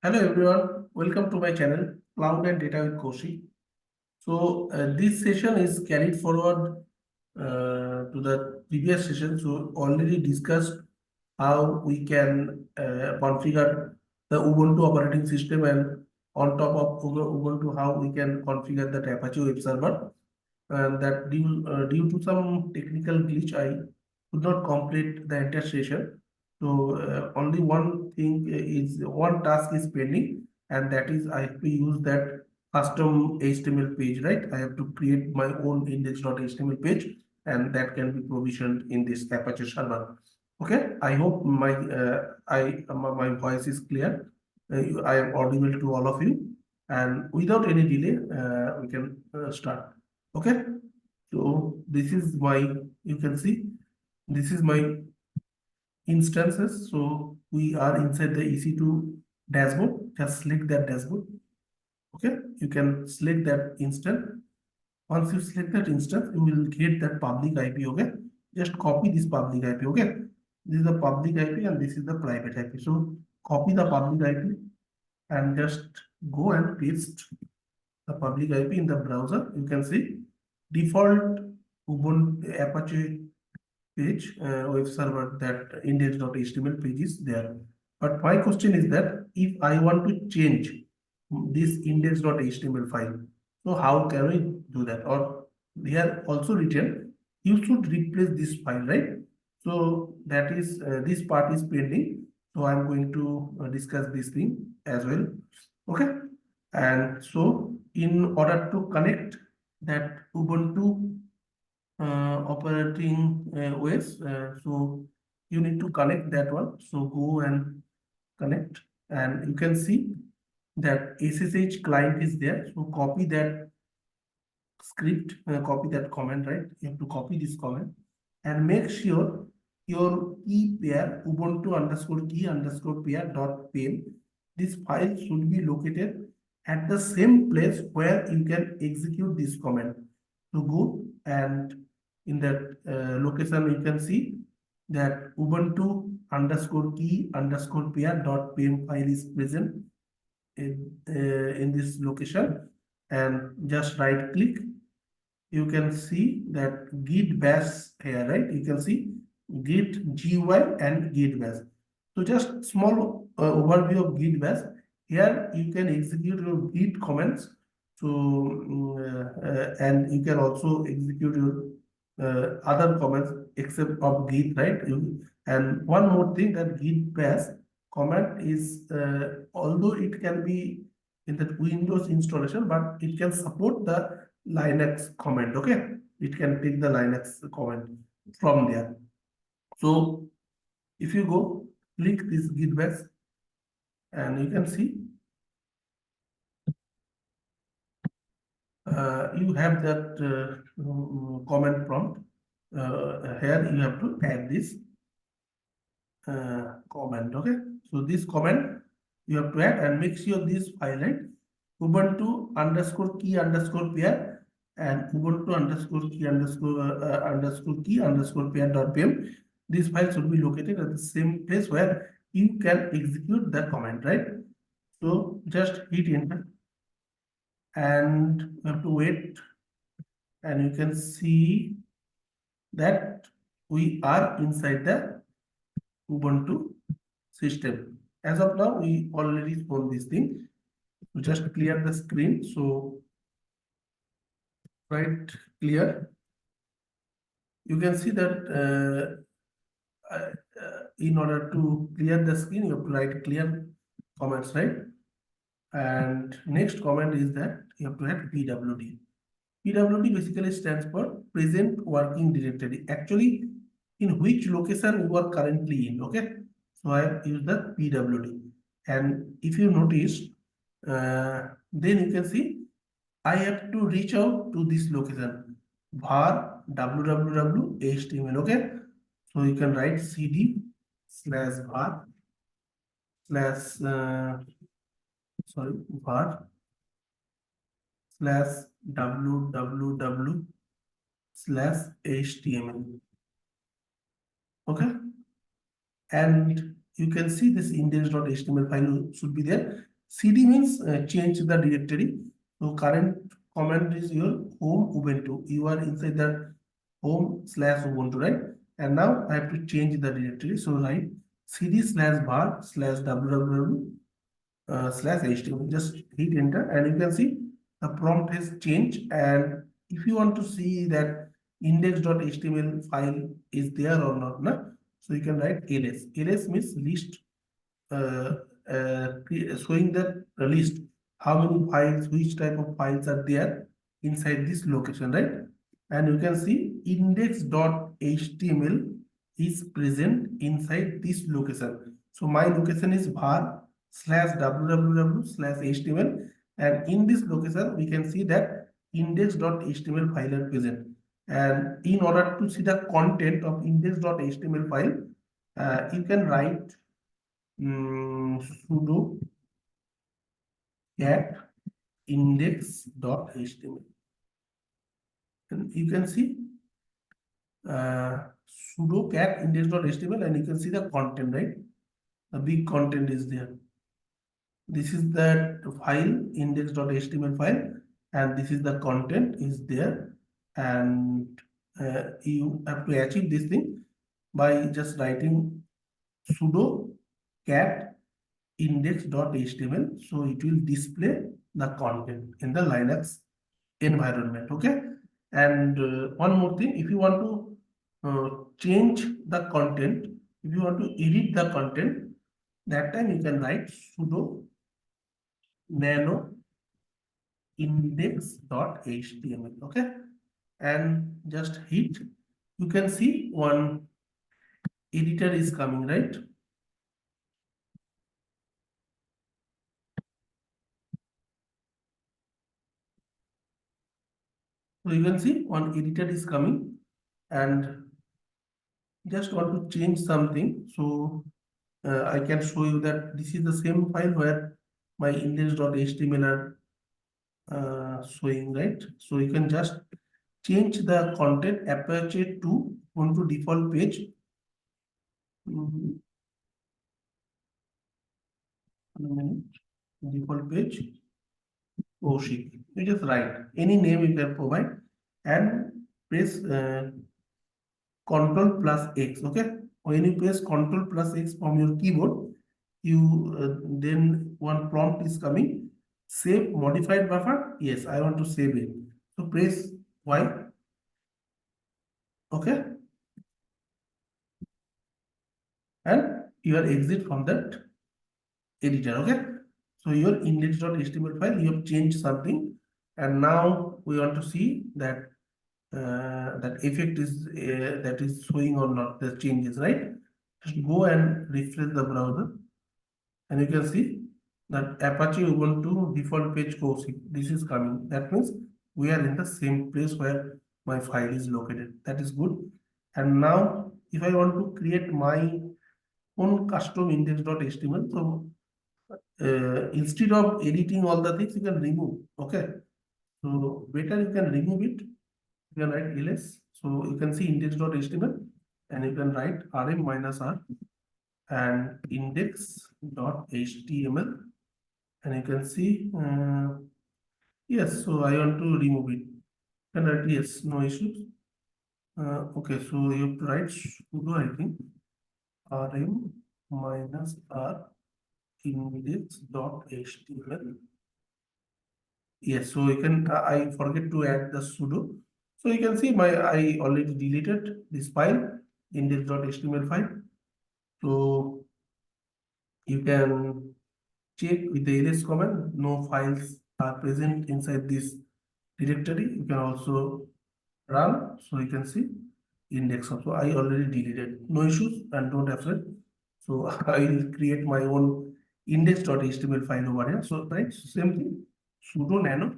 Hello everyone, welcome to my channel Cloud and Data with Koshi. So this session is carried forward to the previous session. So already discussed how we can configure the Ubuntu operating system, and on top of Ubuntu how we can configure the Apache web server. And that due to some technical glitch, I could not complete the entire session. So only one task is pending, and that is I have to use that custom HTML page, right? I have to create my own index.html page, and that can be provisioned in this Apache server. Okay, I hope my voice is clear. I am audible to all of you, and without any delay, we can start. Okay, so this is my, you can see, this is my instances. So we are inside the EC2 dashboard. Just select that dashboard. Okay, you can select that instance. Once you select that instance, you will get that public IP. Okay, just copy this public IP. Okay, this is the public IP and this is the private IP. So copy the public IP and just go and paste the public IP in the browser. You can see default Ubuntu Apache page, web server, that index.html page is there. But my question is that if I want to change this index.html file, so how can we do that? Or here also written, you should replace this file, right? So that is this part is pending. So I'm going to discuss this thing as well. Okay. And so in order to connect that Ubuntu operating OS, so you need to connect that one. So go and connect, and you can see that SSH client is there. So copy that script, copy that comment, right? You have to copy this comment and make sure your key pair ubuntu underscore key underscore pair dot pem, this file should be located at the same place where you can execute this command. So go, and in that location you can see that ubuntu underscore key underscore pair dot pem file is present in this location, and just right click. You can see that git bash here, right? You can see git gy and git bash. So just small overview of git bash. Here you can execute your git commands. So and you can also execute your other commands except of git, right? And one more thing, that git bash command is although it can be in the Windows installation, but it can support the Linux command. Okay, it can take the Linux command from there. So if you go click this git bash, and you can see you have that command prompt. Here you have to add this command. Okay, so this command you have to add, and make sure this file, right, ubuntu underscore key underscore pair and ubuntu underscore key underscore key underscore pair dot pm, this file should be located at the same place where you can execute the command, right? So just hit enter, and you have to wait, and you can see that we are inside the Ubuntu system. As of now, we already spawned this thing. So just clear the screen. So right clear. You can see that in order to clear the screen, you have to write clear comments, right? And next comment is that you have to write PWD. PWD basically stands for present working directory. Actually, in which location you are currently in. Okay, so I have used the PWD, and if you notice, then you can see I have to reach out to this location var www html. Okay, so you can write cd slash var slash var slash www slash html. Okay, and you can see this index.html file should be there. cd means change the directory. So current command is your home ubuntu. You are inside the home slash ubuntu, right? And now I have to change the directory. So write cd slash var slash www slash html. Just hit enter and you can see the prompt has changed. And if you want to see that index.html file is there or not, na, so you can write ls. Ls means list, uh, showing the list how many files, which type of files are there inside this location, right? And you can see index.html is present inside this location. So my location is var slash www slash html, and in this location we can see that index.html file are present. And in order to see the content of index.html file, you can write sudo cat index.html, and you can see sudo cat index.html, and you can see the content, right? The big content is there. This is the file index.html file, and this is the content is there. And you have to achieve this thing by just writing sudo cat index.html, so it will display the content in the Linux environment. Okay. And one more thing, if you want to change the content, if you want to edit the content, that time you can write sudo nano index.html. Okay. And just hit, you can see one editor is coming, right? So you can see one editor is coming, and just want to change something. So I can show you that this is the same file where my index.html are showing, right? So you can just change the content apache to onto default page. Default page Kaushik. You just write any name you can provide and press Control plus X. Okay. When you press Control plus X from your keyboard, you then one prompt is coming. Save modified buffer. Yes, I want to save it. So press Y. Okay. And your exit from that editor. Okay. So your index.html file, you have changed something, and now we want to see that that effect is that is showing or not, the changes, right? Just go and refresh the browser, and you can see that Apache Ubuntu default page Kaushik, this is coming. That means we are in the same place where my file is located. That is good. And now if I want to create my own custom index.html, so instead of editing all the things, you can remove. Okay. So better you can remove it. You can write ls. So you can see index.html, and you can write rm minus r and index.html, and you can see yes. So I want to remove it. And write yes, no issues. Okay, so you have to write sudo, I think, rm minus r index.html. Yes, so you can, I forget to add the sudo. So you can see I already deleted this file, index.html file. So you can check with the ls command, no files are present inside this directory. You can also run, so you can see index also. I already deleted, no issues, and don't afraid. So I will create my own index.html file over here. So right, same thing, sudo nano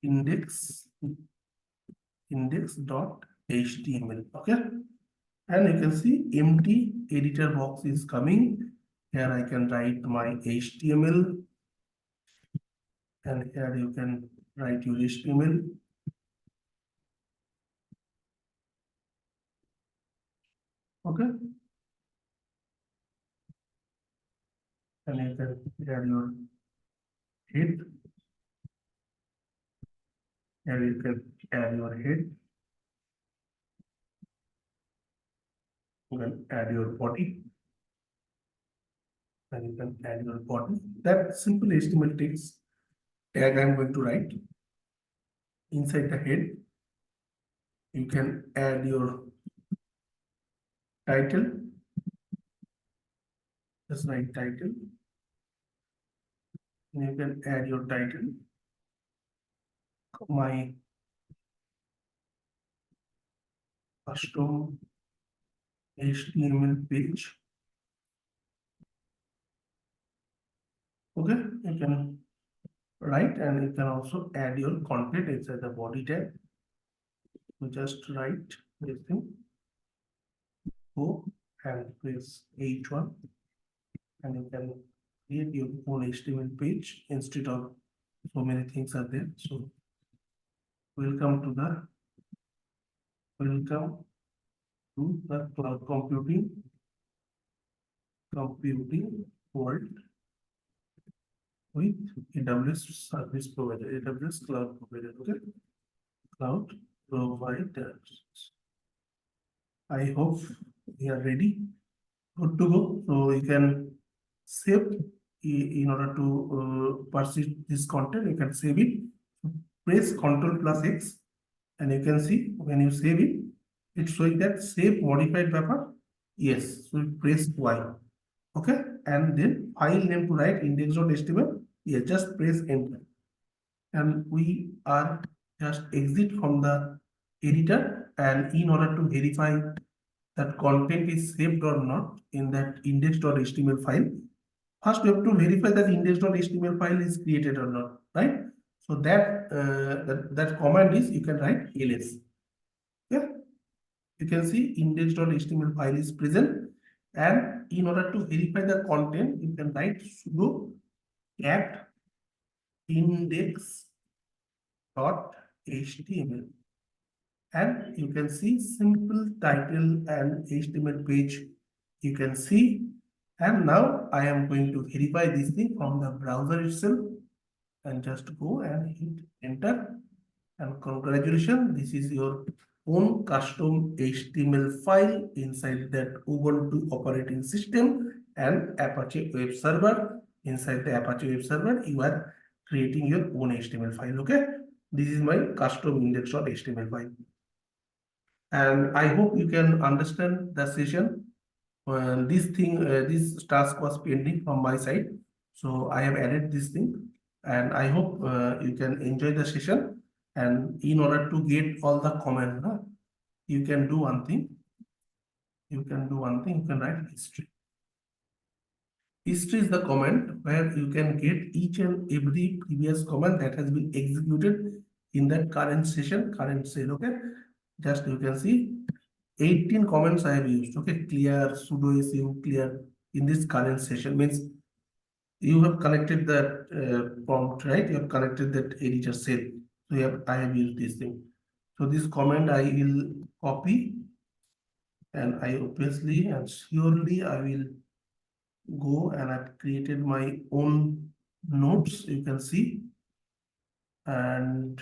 index.html. Okay, and you can see empty editor box is coming. Here I can write my html, and here you can write your html. Okay, and you can add your head, and you can add your head. You can add your body, and you can add your body. That simple HTML text tag I am going to write inside the head. You can add your title. Just write title. And you can add your title. My custom HTML page. Okay, you can write, and you can also add your content inside the body tag. You just write this thing, go and press H1, and you can create your own HTML page instead of so many things are there. So welcome to the cloud computing world with AWS service provider, AWS cloud provider. Okay, cloud providers. I hope we are ready, good to go. So you can save in order to persist this content. You can save it. Press Ctrl+X, and you can see when you save it, it's showing that save modified wrapper. Yes, so press Y. Okay, and then file name to write index.html. Yes, just press enter, and we are just exit from the editor. And in order to verify that content is saved or not in that index.html file, first we have to verify that index.html file is created or not, right? So that command is, you can write ls. Yeah, you can see index.html file is present, and in order to verify the content, you can write sudo cat index.html, and you can see simple title and HTML page you can see. And now I am going to verify this thing from the browser itself, and just go and hit enter. And congratulations, this is your own custom HTML file inside that Ubuntu operating system and Apache web server. Inside the Apache web server, you are creating your own HTML file. Okay, this is my custom index.html file, and I hope you can understand the session. This task was pending from my side, so I have added this thing, and I hope you can enjoy the session. And in order to get all the comments, you can do one thing. You can write history. History is the comment where you can get each and every previous comment that has been executed in that current session, current sale. Okay, just you can see 18 comments I have used. Okay, clear, sudo issue, clear in this current session means you have connected that prompt, right? You have connected that editor cell. So I have used this thing. So this comment I will copy, and I obviously and surely I will go, and I've created my own notes, you can see. And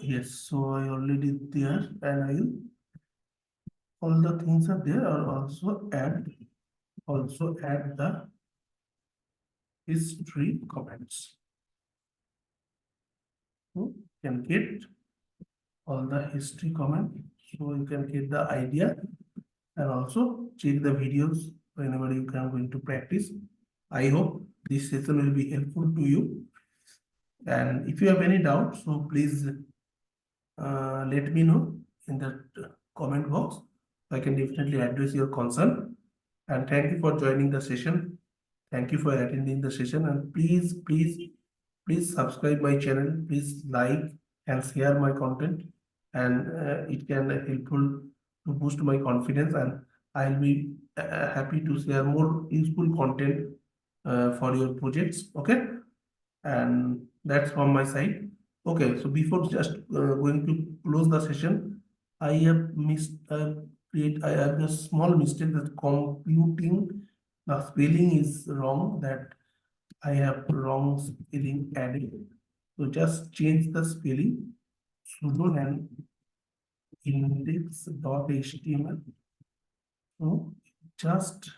yes, so I already there, and I will, all the things are there. I'll also add the history comments. So you can get all the history comment, so you can get the idea, and also check the videos whenever you can going to practice. I hope this session will be helpful to you, and if you have any doubt, so please let me know in the comment box. I can definitely address your concern. And thank you for joining the session. Thank you for attending the session, and please subscribe my channel. Please like and share my content, and it can helpful to boost my confidence, and I'll be happy to share more useful content for your projects. Okay, and that's from my side. Okay, so before just going to close the session, I have missed I have a small mistake that computing, the spelling is wrong. That I have wrong spelling added. So just change the spelling sudo and index.html. So just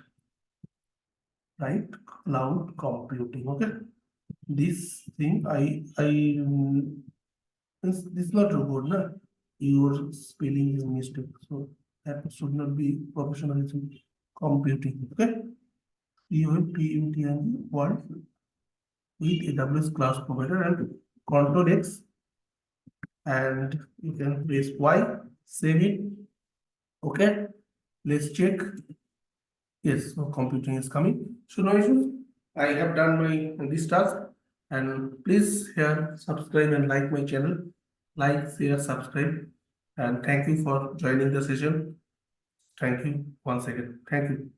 write cloud computing. Okay. This thing this is not robot, na? Your spelling is mistake. So that should not be professionalism computing. Okay. PUTNG word with AWS class provider and Control X, and you can press Y, save it. Okay, let's check. Yes, so computing is coming. So no issues. I have done my this task, and please share, subscribe, and like my channel. Like, share, subscribe, and thank you for joining the session. Thank you once again. Thank you.